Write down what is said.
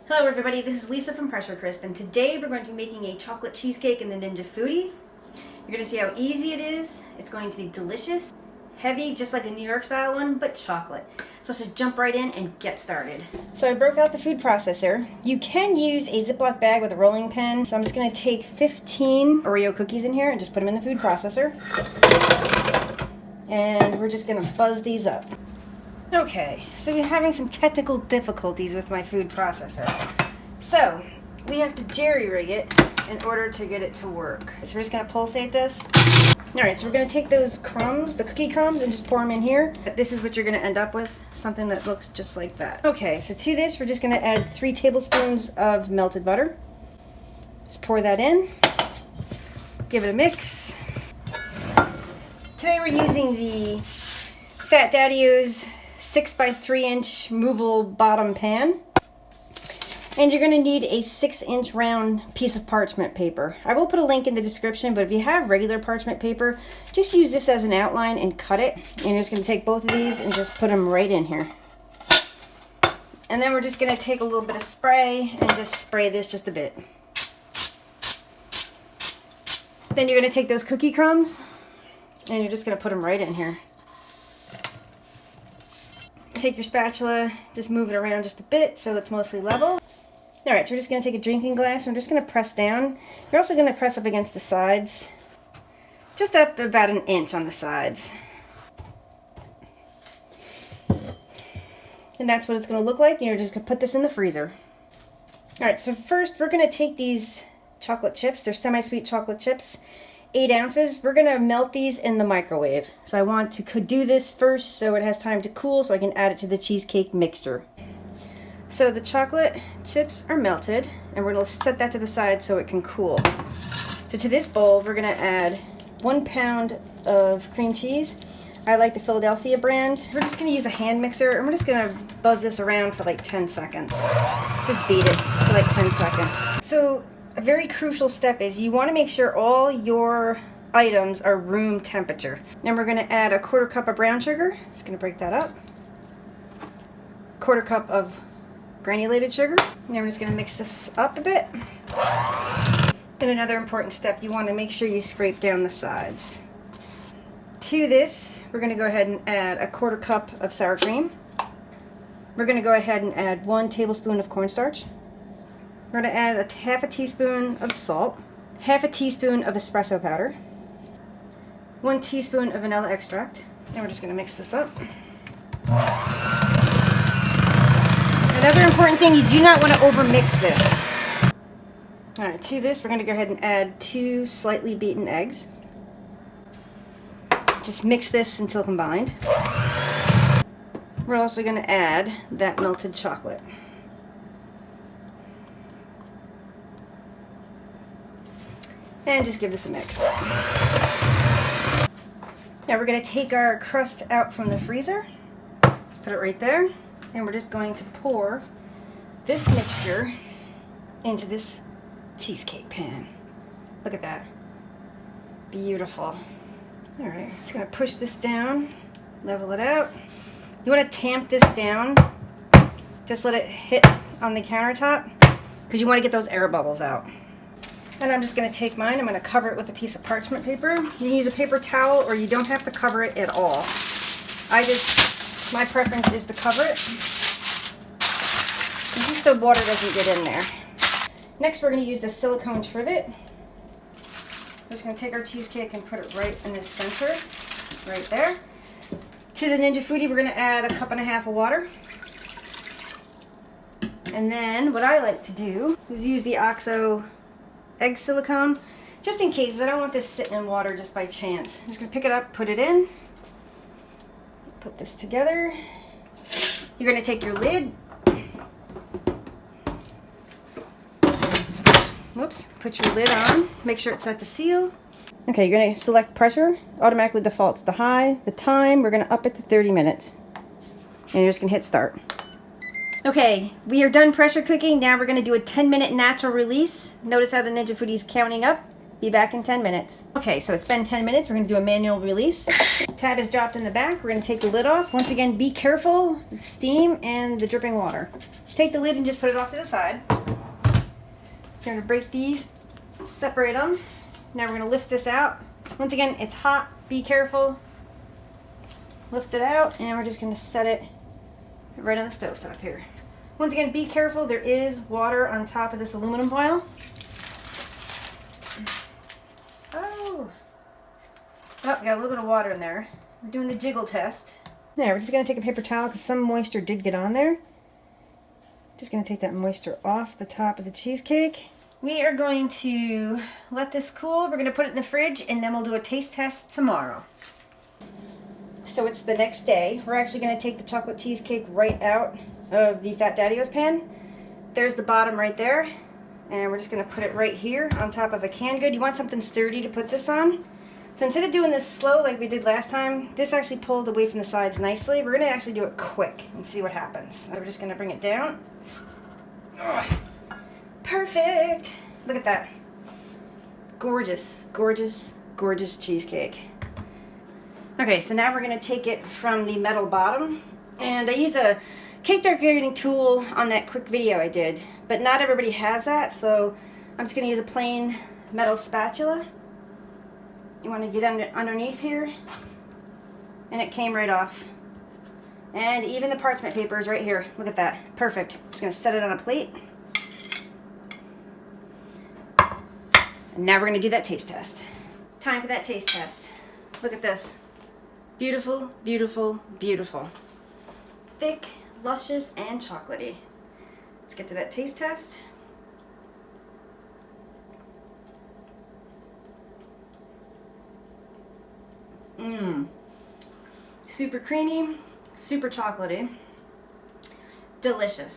Hello everybody, this is Lisa from Pressure Crisp, and today we're going to be making a chocolate cheesecake in the Ninja Foodi. You're going to see how easy it is. It's going to be delicious, heavy, just like a New York style one, but chocolate. So let's just jump right in and get started. So I broke out the food processor. You can use a Ziploc bag with a rolling pin. So I'm just going to take 15 Oreo cookies in here and just put them in the food processor. And we're just going to buzz these up. Okay, so we're having some technical difficulties with my food processor. So, we have to jerry-rig it in order to get it to work. So we're just going to pulsate this. Alright, so we're going to take those crumbs, the cookie crumbs, and just pour them in here. This is what you're going to end up with, something that looks just like that. Okay, so to this we're just going to add 3 tablespoons of melted butter. Just pour that in. Give it a mix. Today we're using the Fat Daddy-O's 6x3" movable bottom pan, and you're going to need a 6-inch round piece of parchment paper. I will put a link in the description, but if you have regular parchment paper, just use this as an outline and cut it. And you're just going to take both of these and just put them right in here. And then we're just going to take a little bit of spray and just spray this just a bit. Then you're going to take those cookie crumbs and you're just going to put them right in here. Take your spatula, just move it around just a bit so it's mostly level. Alright, so we're just going to take a drinking glass and we're just going to press down. You're also going to press up against the sides, just up about 1 inch on the sides. And that's what it's going to look like. You're just going to put this in the freezer. Alright, so first we're going to take these chocolate chips. They're semi-sweet chocolate chips. 8 ounces. We're going to melt these in the microwave. So I want to do this first so it has time to cool so I can add it to the cheesecake mixture. So the chocolate chips are melted and we're going to set that to the side so it can cool. So to this bowl we're going to add 1 pound of cream cheese. I like the Philadelphia brand. We're just going to use a hand mixer and we're just going to buzz this around for like 10 seconds. Just beat it for like 10 seconds. So a very crucial step is you want to make sure all your items are room temperature. Then we're going to add a 1/4 cup of brown sugar. Just going to break that up. 1/4 cup of granulated sugar. And then we're just going to mix this up a bit. Then another important step, you want to make sure you scrape down the sides. To this, we're going to go ahead and add a 1/4 cup of sour cream. We're going to go ahead and add 1 tablespoon of cornstarch. We're going to add a 1/2 teaspoon of salt, 1/2 teaspoon of espresso powder, 1 teaspoon of vanilla extract, and we're just going to mix this up. Another important thing, you do not want to overmix this. Alright, to this we're going to go ahead and add 2 slightly beaten eggs. Just mix this until combined. We're also going to add that melted chocolate. And just give this a mix. Now we're going to take our crust out from the freezer, put it right there, and we're just going to pour this mixture into this cheesecake pan. Look at that. Beautiful. Alright, just going to push this down, level it out. You want to tamp this down, just let it hit on the countertop, because you want to get those air bubbles out. And I'm just going to take mine, I'm going to cover it with a piece of parchment paper. You can use a paper towel or you don't have to cover it at all. My preference is to cover it, just so water doesn't get in there. Next we're going to use the silicone trivet. We're just going to take our cheesecake and put it right in the center, right there. To the Ninja Foodi we're going to add 1.5 cups of water. And then what I like to do is use the OXO egg silicone, just in case. I don't want this sitting in water just by chance. I'm just going to pick it up, put it in, put this together. You're going to take your lid, put your lid on, make sure it's set to seal. Okay, you're going to select pressure, automatically defaults to high. The time, we're going to up it to 30 minutes. And you're just going to hit start. Okay, we are done pressure cooking. Now we're going to do a 10-minute natural release. Notice how the Ninja Foodi is counting up. Be back in 10 minutes. Okay, so it's been 10 minutes. We're gonna do a manual release. Tab is dropped in the back. We're gonna take the lid off. Once again, be careful, the steam and the dripping water. Take the lid and just put it off to the side. We're gonna break these, separate them. Now we're gonna lift this out. Once again, it's hot, be careful. Lift it out, and we're just gonna set it right on the stovetop here. Once again, be careful, there is water on top of this aluminum foil. Oh, we got a little bit of water in there. We're doing the jiggle test. There, we're just gonna take a paper towel because some moisture did get on there. Just gonna take that moisture off the top of the cheesecake. We are going to let this cool. We're gonna put it in the fridge and then we'll do a taste test tomorrow. So it's the next day. We're actually gonna take the chocolate cheesecake right out of the Fat Daddy-O's pan. There's the bottom right there. And we're just gonna put it right here on top of a canned good. You want something sturdy to put this on. So instead of doing this slow like we did last time, this actually pulled away from the sides nicely. We're gonna actually do it quick and see what happens. So we're just gonna bring it down. Ugh. Perfect. Look at that. Gorgeous, gorgeous, gorgeous cheesecake. Okay, so now we're gonna take it from the metal bottom. And I use a cake decorating tool on that quick video I did, but not everybody has that, so I'm just gonna use a plain metal spatula. You wanna get underneath here, and it came right off. And even the parchment paper is right here. Look at that, perfect. Just gonna set it on a plate. And now we're gonna do that taste test. Time for that taste test. Look at this. Beautiful, beautiful, beautiful. Thick, luscious, and chocolatey. Let's get to that taste test. Super creamy, super chocolatey. Delicious.